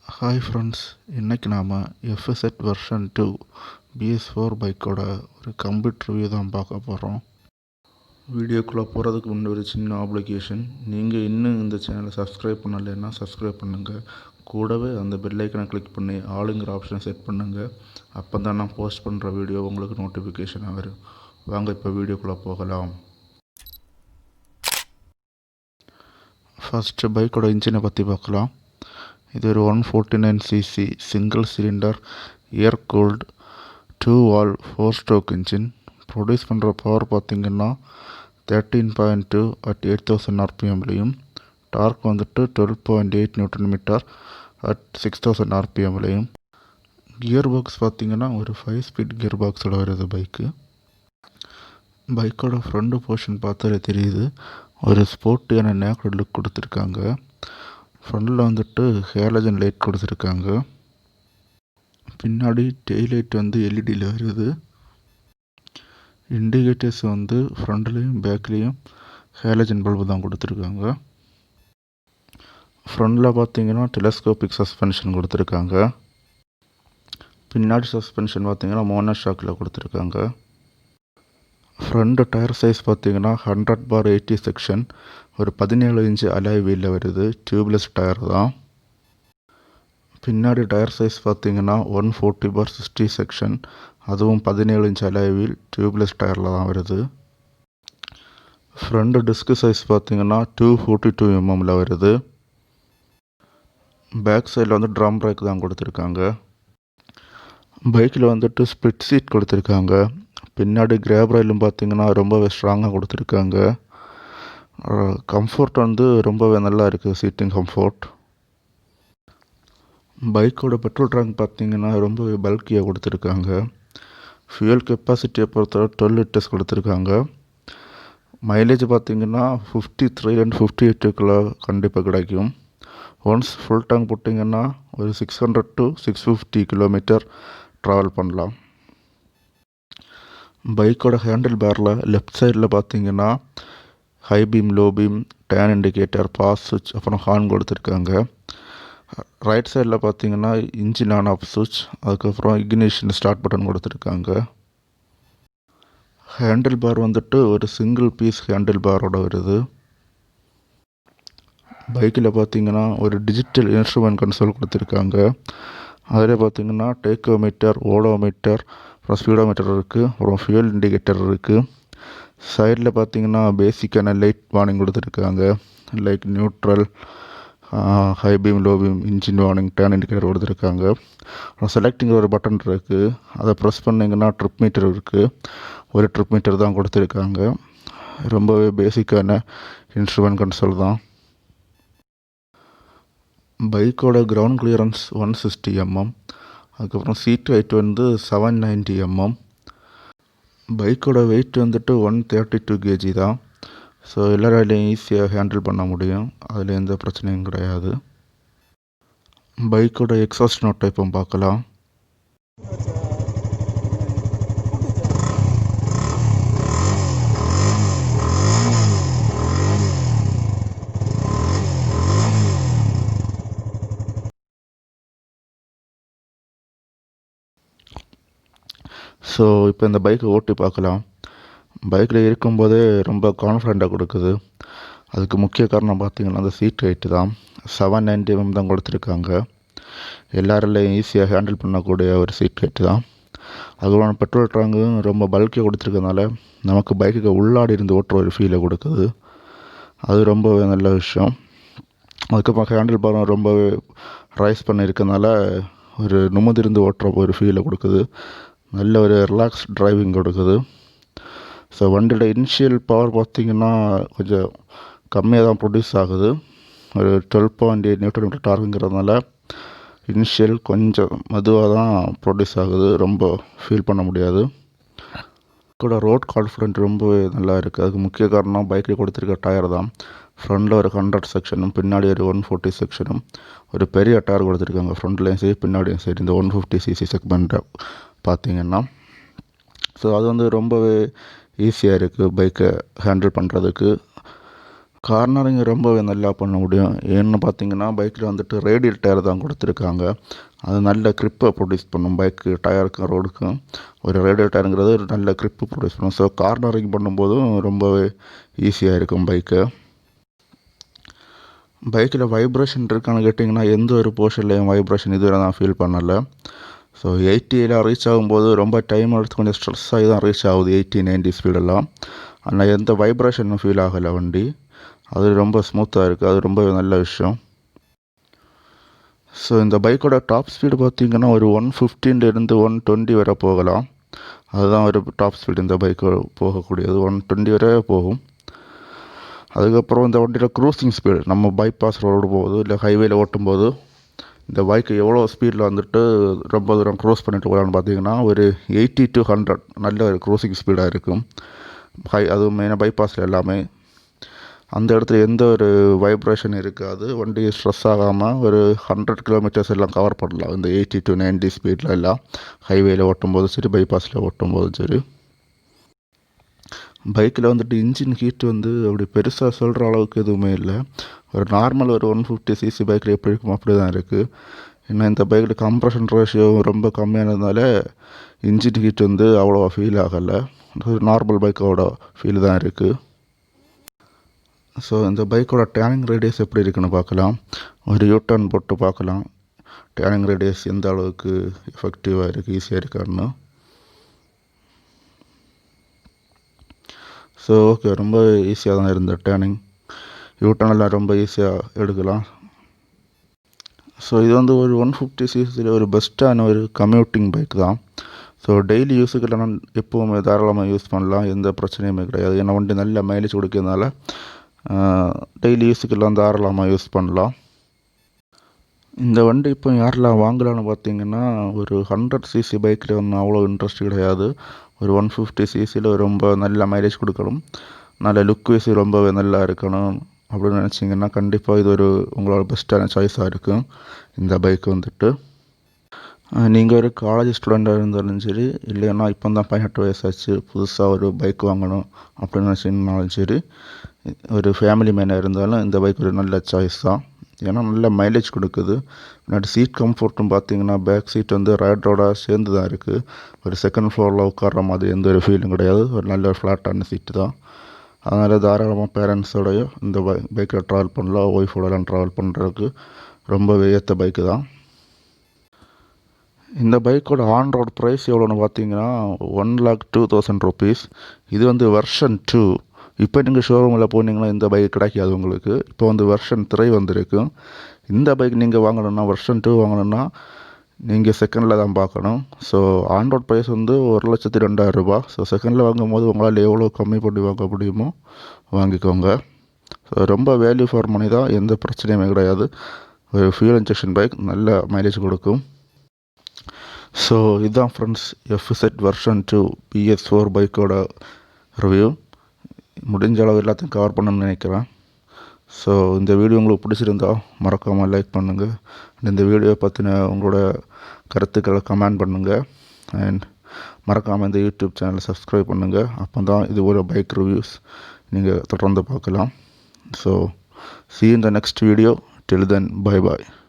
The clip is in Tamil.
ஹாய் ஃப்ரெண்ட்ஸ், இன்றைக்கி நாம் FZ வெர்ஷன் 2 BS4 பைக்கோட ஒரு கம்ப்ளீட் ரிவ்யூ தான் பார்க்க போகிறோம். வீடியோக்குள்ளே போகிறதுக்கு முன்னாடி ஒரு சின்ன ஆப்ளிகேஷன். நீங்கள் இன்னும் இந்த சேனலை சப்ஸ்கிரைப் பண்ணலைன்னா சப்ஸ்கிரைப் பண்ணுங்கள். கூடவே அந்த பெல் ஐக்கனை கிளிக் பண்ணி ஆளுங்கிற ஆப்ஷனை செட் பண்ணுங்கள். அப்போ தான் நான் போஸ்ட் பண்ணுற வீடியோ உங்களுக்கு நோட்டிஃபிகேஷனாக வரும். வாங்க இப்போ வீடியோக்குள்ளே போகலாம். ஃபஸ்ட்டு பைக்கோட இன்ஜினை பற்றி பார்க்கலாம். இது ஒரு 149cc சிங்கிள் சிலிண்டர் ஏர் cooled 2 valve 4 stroke engine. Produce பண்ணுற பவர் பார்த்திங்கன்னா 13.2 at 8000 RPMலையும், டார்க் வந்துட்டு 12.8 Nm at 6000 RPMலையும். கியர் பாக்ஸ் பார்த்திங்கன்னா ஒரு 5 ஸ்பீட் கியர் பாக்ஸோட வருது பைக்கு. பைக்கோட ஃப்ரண்ட் போர்ஷன் பார்த்தாலே தெரியுது, ஒரு ஸ்போர்ட்டியான நேக்கட் லுக் கொடுத்துருக்காங்க. ஃப்ரண்டில் வந்துட்டு ஹேலஜன் லைட் கொடுத்துருக்காங்க. பின்னாடி டெய்லைட் வந்து எல்இடியில் வருது. இண்டிகேட்டர்ஸ் வந்து ஃப்ரண்ட்லேயும் பேக்லேயும் ஹேலஜன் பல்பு தான் கொடுத்துருக்காங்க. ஃப்ரண்டில் பார்த்தீங்கன்னா டெலஸ்கோபிக் சஸ்பென்ஷன் கொடுத்துருக்காங்க. பின்னாடி சஸ்பென்ஷன் பார்த்தீங்கன்னா மோனோஷாக்கில் கொடுத்துருக்காங்க. ஃப்ரண்ட் டயர் சைஸ் பார்த்தீங்கன்னா 100/80 செக்ஷன், ஒரு 17 இன்ச்சு அலாய் வீலில் வருது. டியூப்லெஸ் டயர் தான். பின்னாடி டயர் சைஸ் பார்த்தீங்கன்னா 140/60 செக்ஷன், அதுவும் 17 இன்ச் அலாய் வீல், டியூப்லெஸ் டயரில் தான் வருது. ஃப்ரண்ட் டிஸ்க் சைஸ் பார்த்தீங்கன்னா 242 mmல வருது. பேக் சைடில் வந்து ட்ரம் பிரேக் தான் கொடுத்துருக்காங்க. பைக்கில் வந்துட்டு ஸ்ப்ளிட் சீட் கொடுத்துருக்காங்க. பின்னாடி கிராப் ரயிலும் பார்த்தீங்கன்னா ரொம்பவே ஸ்ட்ராங்காக கொடுத்துருக்காங்க. கம்ஃபர்ட் வந்து ரொம்பவே நல்லா இருக்குது, சீட்டிங் கம்ஃபர்ட். பைக்கோட பெட்ரோல் டேங்க் பார்த்தீங்கன்னா ரொம்பவே பல்கியாக கொடுத்துருக்காங்க. ஃபியூயல் கெப்பாசிட்டியை பொறுத்தவரை 12 லிட்டர்ஸ் கொடுத்துருக்காங்க. மைலேஜ் பார்த்தீங்கன்னா 53 58 கண்டிப்பாக கிடைக்கும். ஒன்ஸ் ஃபுல் டேங்க் போட்டிங்கன்னா ஒரு 600 to 650 கிலோமீட்டர் ட்ராவல் பண்ணலாம். பைக்கோட ஹேண்டில் பேரில் லெஃப்ட் சைடில் பார்த்தீங்கன்னா high beam, low beam, turn indicator, pass சுவிட்ச், அப்புறம் ஹார்ன் கொடுத்துருக்காங்க. ரைட் சைடில் பார்த்தீங்கன்னா இன்ஜின் ஆன் ஆஃப் சுவிட்ச், அதுக்கப்புறம் இக்னிஷன் ஸ்டார்ட் பட்டன் கொடுத்துருக்காங்க. ஹேண்டில் பார் வந்துட்டு ஒரு சிங்கிள் பீஸ் ஹேண்டில் பாரோட வருது. பைக்கில் பார்த்தீங்கன்னா ஒரு டிஜிட்டல் இன்ஸ்ட்ருமெண்ட் கன்சோல் கொடுத்துருக்காங்க. அதில் பார்த்தீங்கன்னா டேக்கோமீட்டர், ஓடோமீட்டர், அப்புறம் ஸ்பீடோமீட்டர் இருக்குது, அப்புறம் ஃபியூல் இண்டிகேட்டர் இருக்குது. சைடில் பார்த்தீங்கன்னா பேசிக்கான லைட் வார்னிங் கொடுத்துருக்காங்க. Like neutral, high beam, low beam, engine warning, turn indicator கொடுத்துருக்காங்க. அப்புறம் செலக்டிங் ஒரு பட்டன் இருக்குது, அதை ப்ரெஸ் பண்ணிங்கன்னா ட்ரிப் மீட்டர் இருக்குது. ஒரு ட்ரிப் மீட்டர் தான் கொடுத்துருக்காங்க. ரொம்பவே பேசிக்கான இன்ஸ்ட்ருமெண்ட் கன்சோல் தான். பைக்கோட கிரவுண்ட் கிளியரன்ஸ் 160 mm, அதுக்கப்புறம் சீட் ஹைட் வந்து 790 mm. பைக்கோட வெயிட் வந்துட்டு 132 kg தான். ஸோ எல்லாராலையும் ஈஸியாக ஹேண்டில் பண்ண முடியும், அதில் எந்த பிரச்சனையும் கிடையாது. பைக்கோட எக்ஸாஸ்ட் நோட் இப்போ பார்க்கலாம். ஸோ இப்போ இந்த பைக்கை ஓட்டி பார்க்கலாம். பைக்கில் இருக்கும்போதே ரொம்ப கான்ஃபிடெண்ட்டாக கொடுக்குது. அதுக்கு முக்கிய காரணம் பார்த்திங்கன்னா அந்த சீட் ஹைட்டு தான். 790 mm தான் கொடுத்துருக்காங்க. எல்லாராலையும் ஈஸியாக ஹேண்டில் பண்ணக்கூடிய ஒரு சீட் ஹைட்டு தான். அதுவும் பெட்ரோல் டேங்கும் ரொம்ப பல்கியாக கொடுத்துருக்கனால நமக்கு பைக்குக்கு உள்ளாடி இருந்து ஓட்டுற ஒரு ஃபீலை கொடுக்குது. அது ரொம்பவே நல்ல விஷயம். அதுக்கப்புறம் ஹேண்டில் பாரம் ரொம்பவே ரைஸ் பண்ணியிருக்கனால ஒரு நிமிர்ந்து ஓட்டுற ஒரு ஃபீலை கொடுக்குது. நல்ல ஒரு ரிலாக்ஸ் டிரைவிங் கொடுக்குது. ஸோ வண்டியோட இனிஷியல் பவர் பார்த்திங்கன்னா கொஞ்சம் கம்மியாக தான் ப்ரொடியூஸ் ஆகுது. ஒரு 12.8 Nm டார்க்குங்கிறதுனால இனிஷியல் கொஞ்சம் மெதுவாக தான் ப்ரொடியூஸ் ஆகுது, ரொம்ப ஃபீல் பண்ண முடியாது. கூட ரோட் கான்ஃபிடென்ட் ரொம்பவே நல்லா இருக்குது. அதுக்கு முக்கிய காரணம் பைக்கில் கொடுத்துருக்க டயர் தான். ஃப்ரண்டில் ஒரு 100 செக்ஷனும், பின்னாடி ஒரு 140 செக்ஷனும், ஒரு பெரிய டயர் கொடுத்துருக்காங்க. ஃப்ரண்ட்லேயும் சரி பின்னாடியும் சரி இந்த 150cc செக்மெண்ட்டை பார்த்திங்கன்னா. ஸோ அது வந்து ரொம்பவே ஈஸியாக இருக்குது பைக்கை ஹேண்டில் பண்ணுறதுக்கு. கார்னரிங் ரொம்பவே நல்லா பண்ண முடியும். ஏன்னு பார்த்தீங்கன்னா, பைக்கில் வந்துட்டு ரேடியல் டயர் தான் கொடுத்துருக்காங்க. அது நல்ல க்ரிப்பை ப்ரொடியூஸ் பண்ணும். பைக்கு டயருக்கும் ரோடுக்கும் ஒரு ரேடியல் டயருங்கிறது ஒரு நல்ல க்ரிப்பு ப்ரொடியூஸ் பண்ணும். ஸோ கார்னரிங் பண்ணும்போதும் ரொம்பவே ஈஸியாக இருக்கும் பைக்கு. பைக்கில் வைப்ரேஷன் இருக்கான்னு கேட்டிங்கன்னா, எந்த ஒரு போர்ஷன்லேயும் வைப்ரேஷன் இதுவரை நான் ஃபீல் பண்ணலை. ஸோ 80 ரீச் ஆகும்போது ரொம்ப டைம் எடுத்து கொஞ்சம் ஸ்ட்ரெஸ் ஆகி தான் ரீச் ஆகுது 80-90 ஸ்பீடெல்லாம். ஆனால் எந்த வைப்ரேஷனும் ஃபீல் ஆகலை வண்டி. அது ரொம்ப ஸ்மூத்தாக இருக்குது. அது ரொம்ப நல்ல விஷயம். ஸோ இந்த பைக்கோட டாப் ஸ்பீடு பார்த்திங்கன்னா ஒரு 115 120 வரை போகலாம். அதுதான் ஒரு டாப் ஸ்பீடு இந்த பைக்கு போகக்கூடியது. 120 வரை போகும். அதுக்கப்புறம் இந்த வண்டியில் க்ரூசிங் ஸ்பீடு நம்ம பைபாஸ் ரோடு போகுது இல்லை ஹைவேயில் ஓட்டும்போது இந்த பைக்கு எவ்வளோ ஸ்பீடில் வந்துட்டு ரொம்ப தூரம் க்ரோஸ் பண்ணிட்டு போகலான்னு பார்த்தீங்கன்னா ஒரு 80 to 100 நல்ல ஒரு க்ரூசிங் ஸ்பீடாக இருக்கும். அதுவும் மெயினாக பைபாஸில் எல்லாமே அந்த இடத்துல எந்த ஒரு வைப்ரேஷன் இருக்காது. வண்டி ஸ்ட்ரெஸ் ஆகாமல் ஒரு 100 கிலோமீட்டர்ஸ் எல்லாம் கவர் பண்ணலாம் இந்த 80 to 90 ஸ்பீடில் எல்லாம் ஹைவேயில் ஓட்டும்போதும் சரி பைபாஸில் ஓட்டும்போதும் சரி. பைக்கில் வந்துட்டு இன்ஜின் ஹீட் வந்து அப்படி பெருசாக சொல்கிற அளவுக்கு எதுவுமே இல்லை. ஒரு நார்மல் ஒரு 150cc பைக்கில் எப்படி இருக்குமோ அப்படி தான் இருக்குது. ஏன்னா இந்த பைக்கில் கம்ப்ரஷன் ரேஷியோ ரொம்ப கம்மியானதுனால இன்ஜின் ஹீட் வந்து அவ்வளோவா ஃபீல் ஆகலை. ஒரு நார்மல் பைக்கோட ஃபீல் தான் இருக்குது. ஸோ இந்த பைக்கோட டேர்னிங் ரேடியஸ் எப்படி இருக்குன்னு பார்க்கலாம். ஒரு யூட்டர்ன் போட்டு பார்க்கலாம் டேர்னிங் ரேடியஸ் எந்த அளவுக்கு எஃபெக்டிவாக இருக்குது, ஈஸியாக இருக்கான்னு. ஸோ ஓகே, ரொம்ப ஈஸியாக தான் இருந்த டேர்னிங். யூட்டர்னெல்லாம் ரொம்ப ஈஸியாக எடுக்கலாம். ஸோ இது வந்து ஒரு 150cc ஒரு பெஸ்ட்டான ஒரு கம்யூட்டிங் பைக் தான். ஸோ டெய்லி யூஸுக்கெல்லாம் எப்போவுமே தாராளமாக யூஸ் பண்ணலாம், எந்த பிரச்சனையுமே கிடையாது. ஏன்னா வண்டி நல்ல மைலேஜ் கொடுக்கறதுனால டெய்லி யூஸுக்கெல்லாம் தாராளமாக யூஸ் பண்ணலாம். இந்த வண்டி இப்போ யாரெல்லாம் வாங்கலான்னு பார்த்தீங்கன்னா ஒரு 100cc பைக்கில் ஒன்றும் அவ்வளோ இன்ட்ரெஸ்ட் கிடையாது. ஒரு 150cc ரொம்ப நல்ல மைலேஜ் கொடுக்கணும், நல்ல லுக் வைஸ் ரொம்பவே நல்லா இருக்கணும் அப்படின்னு நினச்சிங்கன்னா கண்டிப்பாக இது ஒரு உங்களோட பெஸ்ட்டான சாய்ஸாக இருக்கும் இந்த பைக் வந்துட்டு. நீங்கள் ஒரு காலேஜ் ஸ்டூடெண்ட்டாக இருந்தாலும் சரி, இல்லைன்னா இப்போ தான் 18 வயசாச்சு புதுசாக ஒரு பைக் வாங்கணும் அப்படின்னு நினச்சிங்கனாலும் சரி, ஒரு ஃபேமிலி மேனாக இருந்தாலும் இந்த பைக் ஒரு நல்ல சாய்ஸ் தான். ஏன்னா நல்ல மைலேஜ் கொடுக்குது. முன்னாடி சீட் கம்ஃபர்ட்டும் பார்த்தீங்கன்னா பேக் சீட் வந்து ரைடரோட சேர்ந்து தான் இருக்குது. ஒரு செகண்ட் ஃப்ளோரில் உட்கார்ற மாதிரி எந்த ஒரு ஃபீலும் கிடையாது. ஒரு நல்ல ஃப்ளாட்டான சீட்டு தான். அதனால் தாராளமாக பேரண்ட்ஸோடைய இந்த பைக்கில் ட்ராவல் பண்ணலாம். ஒய்ஃபோடலாம் ட்ராவல் பண்ணுறதுக்கு ரொம்பவே ஏற்ற பைக்கு தான். இந்த பைக்கோட ஆன் ரோட் ப்ரைஸ் எவ்வளோன்னு பார்த்தீங்கன்னா 1,02,000 rupees. இது வந்து வெர்ஷன் 2. இப்போ நீங்கள் ஷோரூமில் போனீங்கன்னா இந்த பைக் கிடைக்காது உங்களுக்கு. இப்போ வந்து வெர்ஷன் 3 வந்திருக்கு. இந்த பைக் நீங்கள் வாங்கணுன்னா வெர்ஷன் 2 வாங்கணுன்னா நீங்கள் செகண்டில் தான் பார்க்கணும். ஸோ ஆன் ரோட் ப்ரைஸ் வந்து 1,02,000 ரூபாய். ஸோ செகண்டில் வாங்கும்போது உங்களால் எவ்வளோ கம்மி பண்ணி வாங்க முடியுமோ வாங்கிக்கோங்க. ஸோ ரொம்ப வேல்யூ ஃபார் மணி தான், எந்த பிரச்சனையுமே கிடையாது. ஒரு ஃபியூல் இன்ஜெக்ஷன் பைக் நல்ல மைலேஜ் கொடுக்கும். ஸோ இதுதான் ஃப்ரெண்ட்ஸ் FZ வெர்ஷன் 2 BS4 பைக்கோட ரிவ்யூ. முடிஞ்ச அளவு எல்லாத்தையும் கவர் பண்ணணும்னு நினைக்கிறேன். ஸோ இந்த வீடியோ உங்களுக்கு பிடிச்சிருந்தா மறக்காமல் லைக் பண்ணுங்கள். இந்த வீடியோ பற்றின உங்களோட கருத்துக்களை கமெண்ட் பண்ணுங்கள். அண்ட் மறக்காமல் இந்த யூடியூப் சேனலை சப்ஸ்கிரைப் பண்ணுங்கள். அப்போ தான் இது ஒரு பைக் ரிவ்யூஸ் நீங்கள் தொடர்ந்து பார்க்கலாம். So see you in the next video. Till then, bye bye.